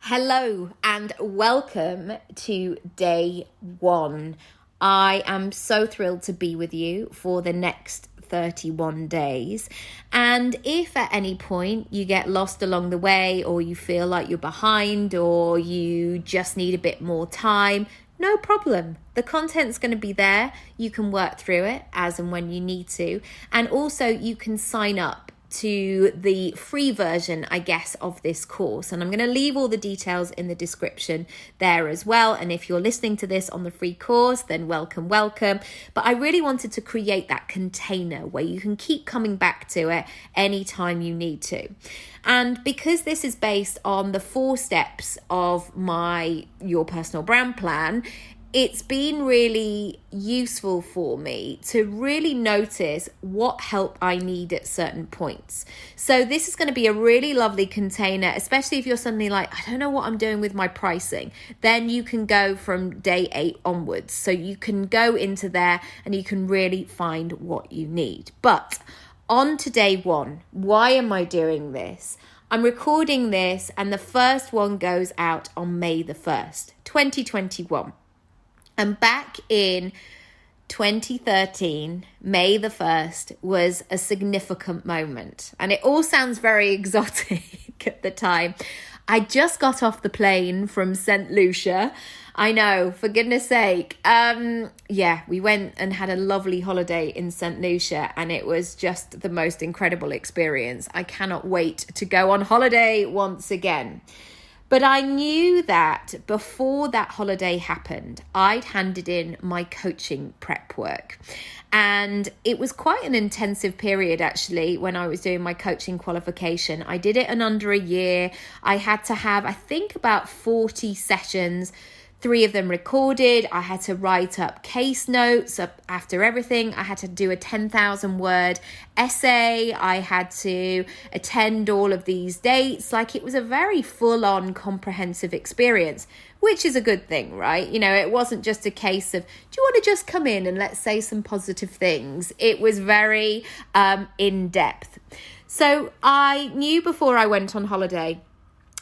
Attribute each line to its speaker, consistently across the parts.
Speaker 1: Hello and welcome to day one. I am so thrilled to be with you for the next 31 days. And if at any point you get lost along the way, or you feel like you're behind, or you just need a bit more time, no problem. The content's going to be there. You can work through it as and when you need to. And also you can sign up to the free version, I guess, of this course. And I'm going to leave all the details in the description there as well. And if you're listening to this on the free course, then welcome. But I really wanted to create that container where you can keep coming back to it anytime you need to. And because this is based on the 4 steps of Your Personal Brand Plan, it's been really useful for me to really notice what help I need at certain points. So this is going to be a really lovely container, especially if you're suddenly like, I don't know what I'm doing with my pricing. Then you can go from day 8 onwards. So you can go into there and you can really find what you need. But on to day 1, why am I doing this? I'm recording this and the first one goes out on May the 1st, 2021. And back in 2013, May the 1st was a significant moment. And it all sounds very exotic at the time. I just got off the plane from St. Lucia. I know, for goodness sake. We went and had a lovely holiday in St. Lucia, and it was just the most incredible experience. I cannot wait to go on holiday once again. But I knew that before that holiday happened, I'd handed in my coaching prep work. And it was quite an intensive period, actually, when I was doing my coaching qualification. I did it in under a year. I had to have, I think, about 40 sessions, 3 of them recorded. I had to write up case notes after everything. I had to do a 10,000 word essay. I had to attend all of these dates. Like, it was a very full-on comprehensive experience, which is a good thing, right? You know, it wasn't just a case of, do you want to just come in and let's say some positive things? It was very in-depth. So I knew before I went on holiday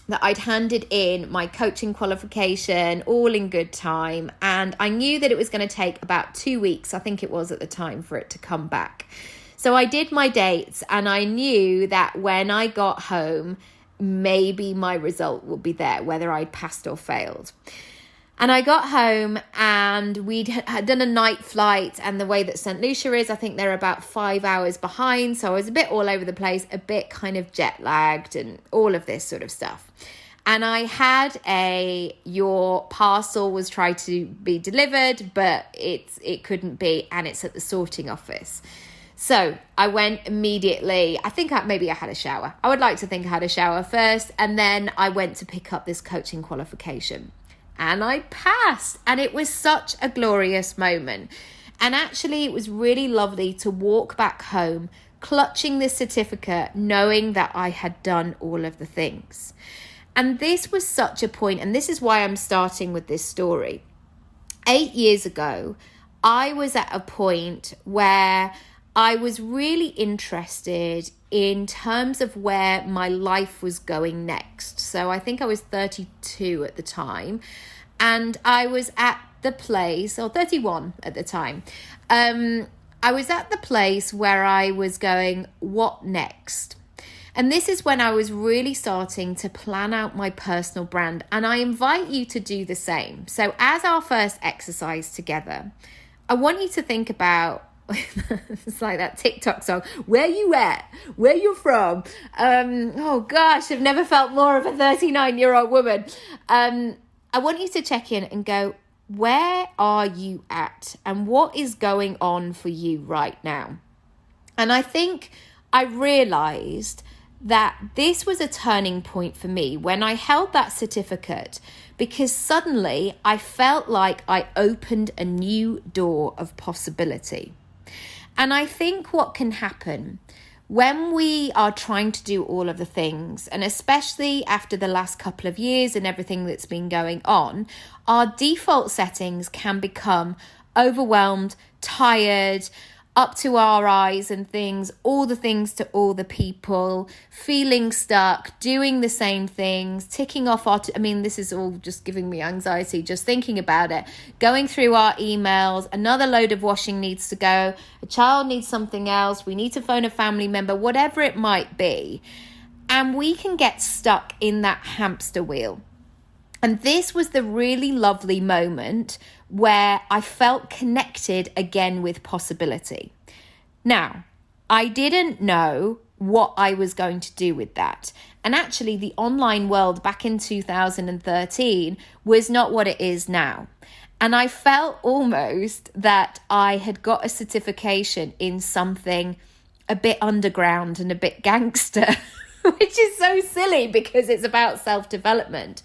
Speaker 1: that I'd handed in my coaching qualification all in good time. And I knew that it was going to take about 2 weeks, I think it was at the time, for it to come back. So I did my dates, and I knew that when I got home, maybe my result would be there, whether I'd passed or failed. And I got home and we'd had done a night flight, and the way that St. Lucia is, I think they're about 5 hours behind. So I was a bit all over the place, a bit kind of jet lagged and all of this sort of stuff. And I had your parcel was trying to be delivered, but it couldn't be, and it's at the sorting office. So I went immediately. I think maybe I had a shower. I would like to think I had a shower first, and then I went to pick up this coaching qualification. And I passed, and it was such a glorious moment. And actually, it was really lovely to walk back home, clutching this certificate, knowing that I had done all of the things. And this was such a point, and this is why I'm starting with this story. 8 years ago, I was at a point where I was really interested in terms of where my life was going next. So I think I was 32 at the time, and I was at the place, or 31 at the time. I was at the place where I was going, what next? And this is when I was really starting to plan out my personal brand. And I invite you to do the same. So as our first exercise together, I want you to think about, it's like that TikTok song, where you at, where you're from. Oh gosh, I've never felt more of a 39-year-old woman. I want you to check in and go, where are you at, and what is going on for you right now? And I think I realized that this was a turning point for me when I held that certificate, because suddenly I felt like I opened a new door of possibility. And I think what can happen when we are trying to do all of the things, and especially after the last couple of years and everything that's been going on, our default settings can become overwhelmed, tired, up to our eyes and things, all the things to all the people, feeling stuck, doing the same things, ticking off our, this is all just giving me anxiety just thinking about it, going through our emails, another load of washing needs to go, a child needs something else, we need to phone a family member, whatever it might be. And we can get stuck in that hamster wheel. And this was the really lovely moment where I felt connected again with possibility. Now, I didn't know what I was going to do with that. And actually, the online world back in 2013 was not what it is now. And I felt almost that I had got a certification in something a bit underground and a bit gangster, which is so silly because it's about self-development.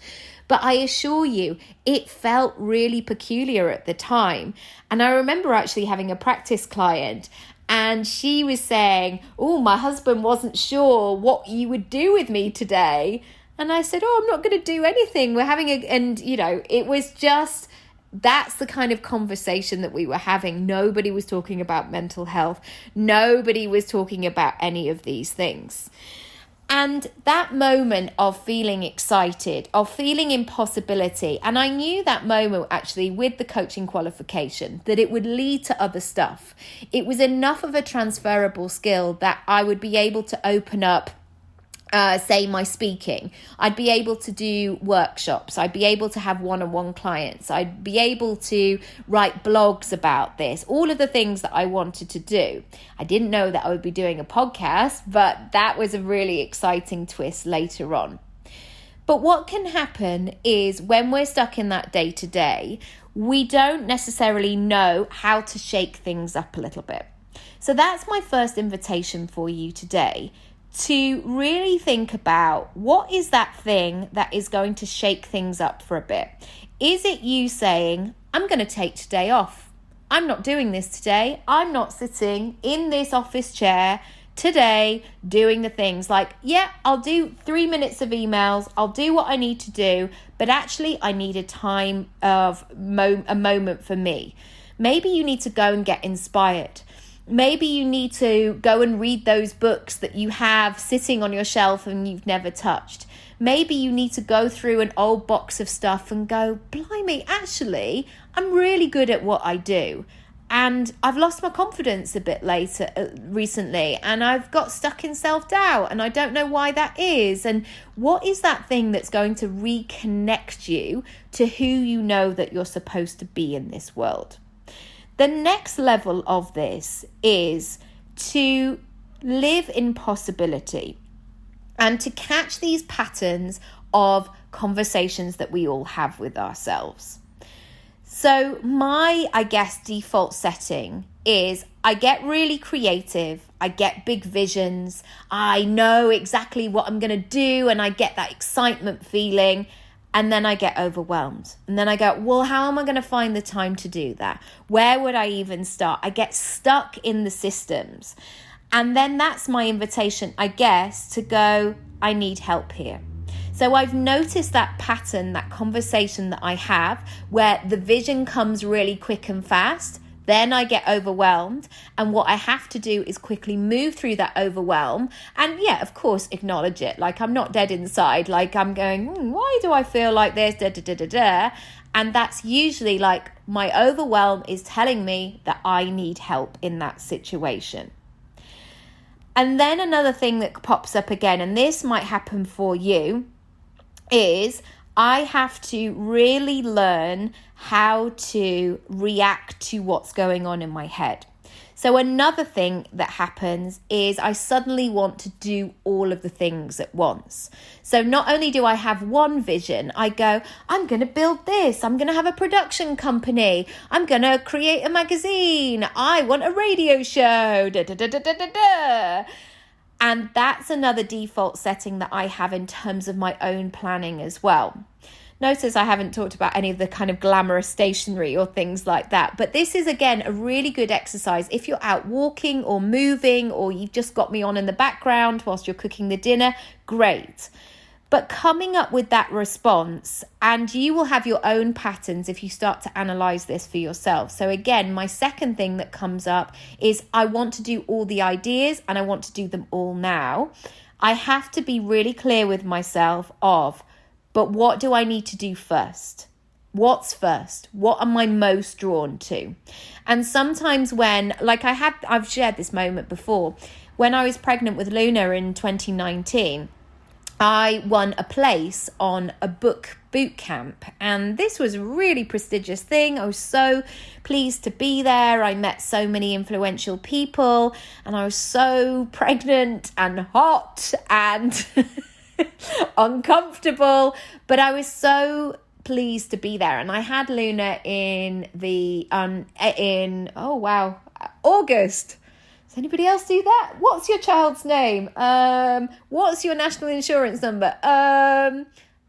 Speaker 1: But I assure you, it felt really peculiar at the time. And I remember actually having a practice client, and she was saying, oh, my husband wasn't sure what you would do with me today. And I said, I'm not going to do anything. We're having it was just, that's the kind of conversation that we were having. Nobody was talking about mental health. Nobody was talking about any of these things. And that moment of feeling excited, of feeling impossibility, and I knew that moment actually with the coaching qualification that it would lead to other stuff. It was enough of a transferable skill that I would be able to open up say my speaking. I'd be able to do workshops. I'd be able to have one-on-one clients. I'd be able to write blogs about this, all of the things that I wanted to do. I didn't know that I would be doing a podcast, but that was a really exciting twist later on. But what can happen is when we're stuck in that day-to-day, we don't necessarily know how to shake things up a little bit. So that's my first invitation for you today, to really think about what is that thing that is going to shake things up for a bit. Is it you saying, I'm going to take today off. I'm not doing this today. I'm not sitting in this office chair today doing the things like, I'll do 3 minutes of emails. I'll do what I need to do. But actually, I need a time of a moment for me. Maybe you need to go and get inspired. Maybe you need to go and read those books that you have sitting on your shelf and you've never touched. Maybe you need to go through an old box of stuff and go, blimey, actually, I'm really good at what I do. And I've lost my confidence a bit recently, and I've got stuck in self-doubt, and I don't know why that is. And what is that thing that's going to reconnect you to who you know that you're supposed to be in this world? The next level of this is to live in possibility and to catch these patterns of conversations that we all have with ourselves. So my, default setting is I get really creative. I get big visions. I know exactly what I'm going to do, and I get that excitement feeling. And then I get overwhelmed. And then I go, well, how am I going to find the time to do that? Where would I even start? I get stuck in the systems. And then that's my invitation, to go, I need help here. So I've noticed that pattern, that conversation that I have, where the vision comes really quick and fast. Then I get overwhelmed, and what I have to do is quickly move through that overwhelm and of course acknowledge it. Like, I'm not dead inside, like I'm going, why do I feel like this, and that's usually like my overwhelm is telling me that I need help in that situation. And then another thing that pops up again, and this might happen for you, is I have to really learn how to react to what's going on in my head. So another thing that happens is I suddenly want to do all of the things at once. So not only do I have one vision, I go, I'm going to build this. I'm going to have a production company. I'm going to create a magazine. I want a radio show. And that's another default setting that I have in terms of my own planning as well. Notice I haven't talked about any of the kind of glamorous stationery or things like that. But this is, again, a really good exercise. If you're out walking or moving, or you've just got me on in the background whilst you're cooking the dinner, great. But coming up with that response, and you will have your own patterns if you start to analyze this for yourself. So again, my second thing that comes up is I want to do all the ideas and I want to do them all now. I have to be really clear with myself of, but what do I need to do first? What's first? What am I most drawn to? And sometimes when, like I've shared this moment before, when I was pregnant with Luna in 2019, I won a place on a book boot camp, and this was a really prestigious thing. I was so pleased to be there. I met so many influential people, and I was so pregnant and hot and uncomfortable, but I was so pleased to be there. And I had Luna in the August. Does anybody else do that? What's your child's name? What's your national insurance number?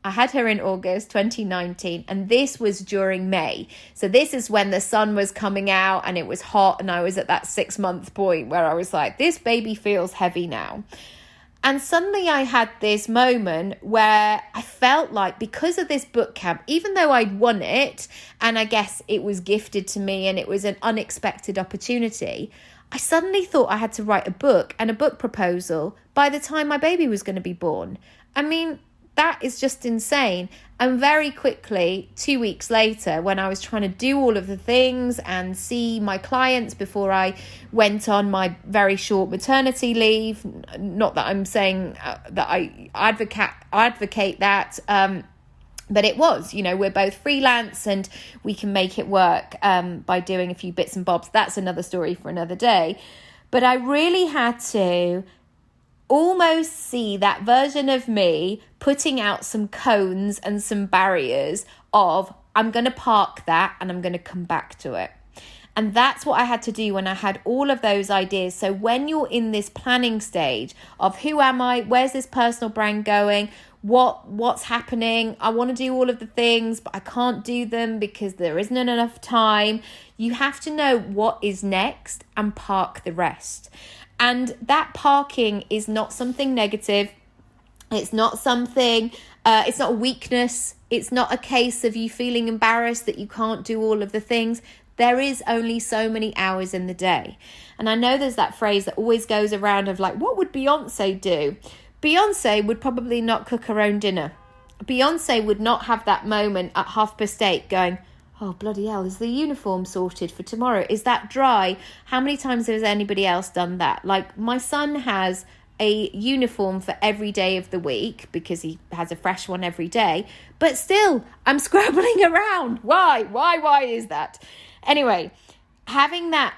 Speaker 1: I had her in August 2019, and this was during May. So this is when the sun was coming out and it was hot, and I was at that 6-month point where I was like, this baby feels heavy now. And suddenly I had this moment where I felt like, because of this boot camp, even though I'd won it, and I guess it was gifted to me and it was an unexpected opportunity, I suddenly thought I had to write a book and a book proposal by the time my baby was going to be born. I mean, that is just insane. And very quickly, 2 weeks later, when I was trying to do all of the things and see my clients before I went on my very short maternity leave, not that I'm saying that I advocate that, but it was, we're both freelance and we can make it work by doing a few bits and bobs. That's another story for another day. But I really had to almost see that version of me putting out some cones and some barriers of, I'm going to park that and I'm going to come back to it. And that's what I had to do when I had all of those ideas. So when you're in this planning stage of who am I, where's this personal brand going, what's happening, I want to do all of the things, but I can't do them because there isn't enough time. You have to know what is next and park the rest. And that parking is not something negative. It's not something, it's not a weakness. It's not a case of you feeling embarrassed that you can't do all of the things. There is only so many hours in the day. And I know there's that phrase that always goes around of like, what would Beyonce do? Beyonce would probably not cook her own dinner. Beyonce would not have that moment at 8:30 going, oh, bloody hell, is the uniform sorted for tomorrow? Is that dry? How many times has anybody else done that? Like, my son has a uniform for every day of the week because he has a fresh one every day. But still, I'm scrabbling around. Why is that? Anyway, having that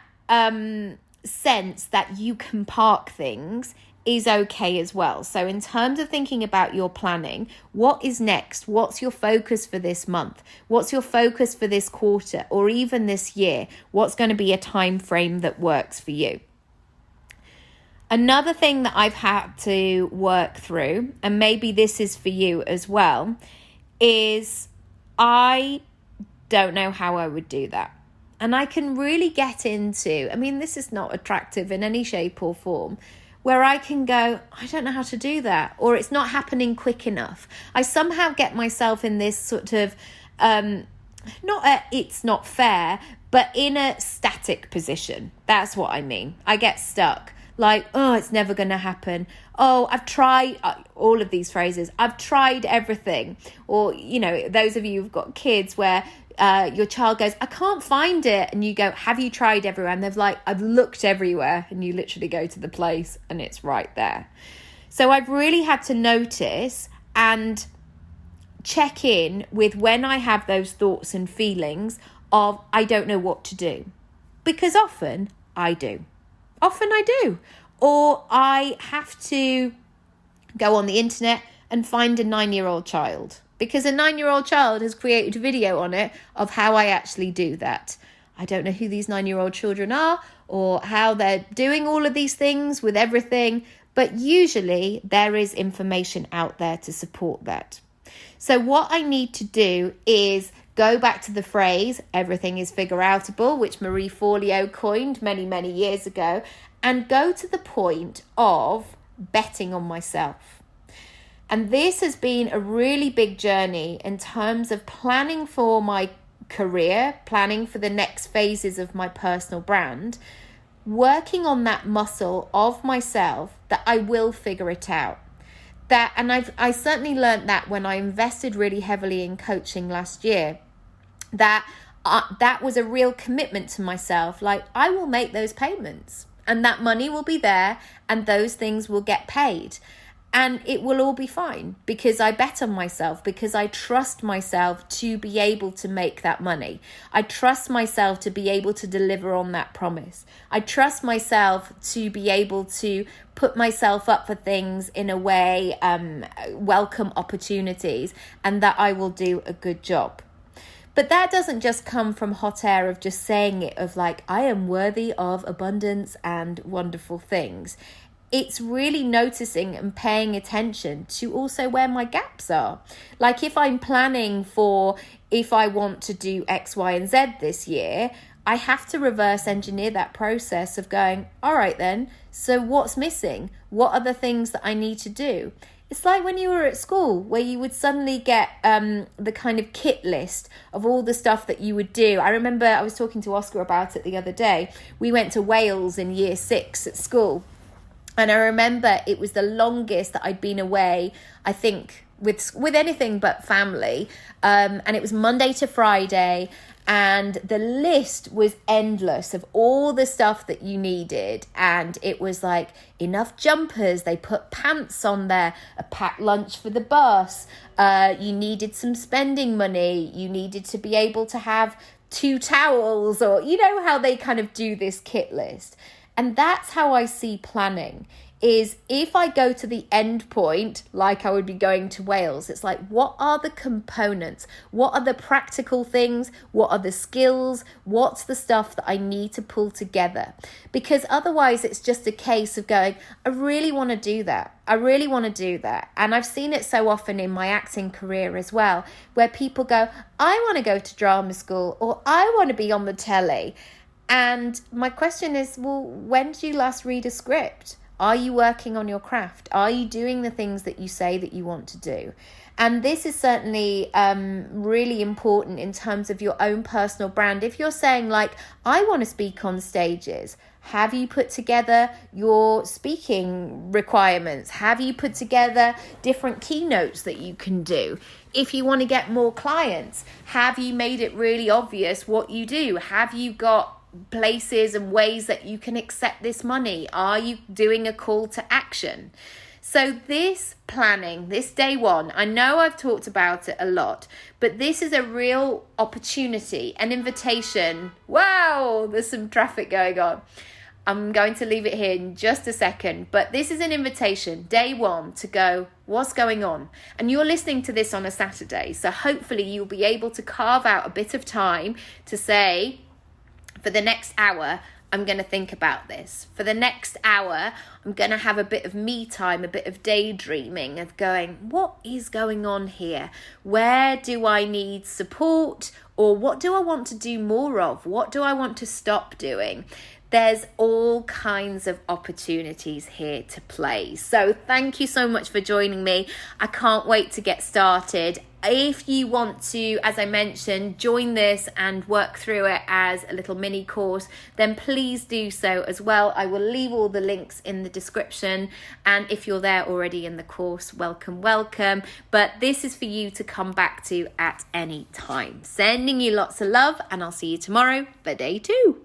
Speaker 1: sense that you can park things is okay as well. So in terms of thinking about your planning, what is next? What's your focus for this month? What's your focus for this quarter or even this year? What's going to be a time frame that works for you? Another thing that I've had to work through, and maybe this is for you as well, is I don't know how I would do that. And I can really get into, this is not attractive in any shape or form, where I can go, I don't know how to do that, or it's not happening quick enough. I somehow get myself in this sort of, it's not fair, but in a static position. That's what I mean. I get stuck. Like, oh, it's never going to happen. Oh, I've tried all of these phrases. I've tried everything. Or, those of you who've got kids where your child goes, I can't find it. And you go, have you tried everywhere? And they're like, I've looked everywhere. And you literally go to the place and it's right there. So I've really had to notice and check in with when I have those thoughts and feelings of, I don't know what to do. Because often I do. Or I have to go on the internet and find a 9-year-old child. Because a 9-year-old child has created a video on it of how I actually do that. I don't know who these 9-year-old children are or how they're doing all of these things with everything, but usually there is information out there to support that. So what I need to do is go back to the phrase, everything is figure-outable, which Marie Forleo coined many, many years ago, and go to the point of betting on myself. And this has been a really big journey in terms of planning for my career, planning for the next phases of my personal brand, working on that muscle of myself that I will figure it out. I certainly learned that when I invested really heavily in coaching last year, that was a real commitment to myself. Like, I will make those payments and that money will be there and those things will get paid. And it will all be fine because I bet on myself, because I trust myself to be able to make that money. I trust myself to be able to deliver on that promise. I trust myself to be able to put myself up for things in a way, welcome opportunities, and that I will do a good job. But that doesn't just come from hot air of just saying it, of like, I am worthy of abundance and wonderful things. It's really noticing and paying attention to also where my gaps are. Like, if I'm planning for, if I want to do X, Y, and Z this year, I have to reverse engineer that process of going, all right then, so what's missing? What are the things that I need to do? It's like when you were at school, where you would suddenly get the kind of kit list of all the stuff that you would do. I remember I was talking to Oscar about it the other day. We went to Wales in year 6 at school. And I remember it was the longest that I'd been away, I think, with anything but family. And it was Monday to Friday. And the list was endless of all the stuff that you needed. And it was like enough jumpers. They put pants on there, a packed lunch for the bus. You needed some spending money. You needed to be able to have 2 towels, or you know how they kind of do this kit list. And that's how I see planning, is if I go to the end point, like I would be going to Wales, it's like, what are the components? What are the practical things? What are the skills? What's the stuff that I need to pull together? Because otherwise it's just a case of going, I really want to do that. I really want to do that. And I've seen it so often in my acting career as well, where people go, I want to go to drama school, or I want to be on the telly. And my question is, well, when did you last read a script? Are you working on your craft? Are you doing the things that you say that you want to do? And this is certainly really important in terms of your own personal brand. If you're saying, like, I want to speak on stages, have you put together your speaking requirements? Have you put together different keynotes that you can do? If you want to get more clients, have you made it really obvious what you do? Have you got places and ways that you can accept this money? Are you doing a call to action? So this planning, this day one, I know I've talked about it a lot, but this is a real opportunity, an invitation. Wow, there's some traffic going on. I'm going to leave it here in just a second, but this is an invitation, day one, to go, what's going on? And you're listening to this on a Saturday, so hopefully you'll be able to carve out a bit of time to say, for the next hour, I'm going to think about this. For the next hour, I'm going to have a bit of me time, a bit of daydreaming of going, what is going on here? Where do I need support? Or what do I want to do more of? What do I want to stop doing? There's all kinds of opportunities here to play. So thank you so much for joining me. I can't wait to get started. If you want to, as I mentioned, join this and work through it as a little mini course, then please do so as well. I will leave all the links in the description. And if you're there already in the course, welcome, welcome. But this is for you to come back to at any time. Sending you lots of love, and I'll see you tomorrow for day 2.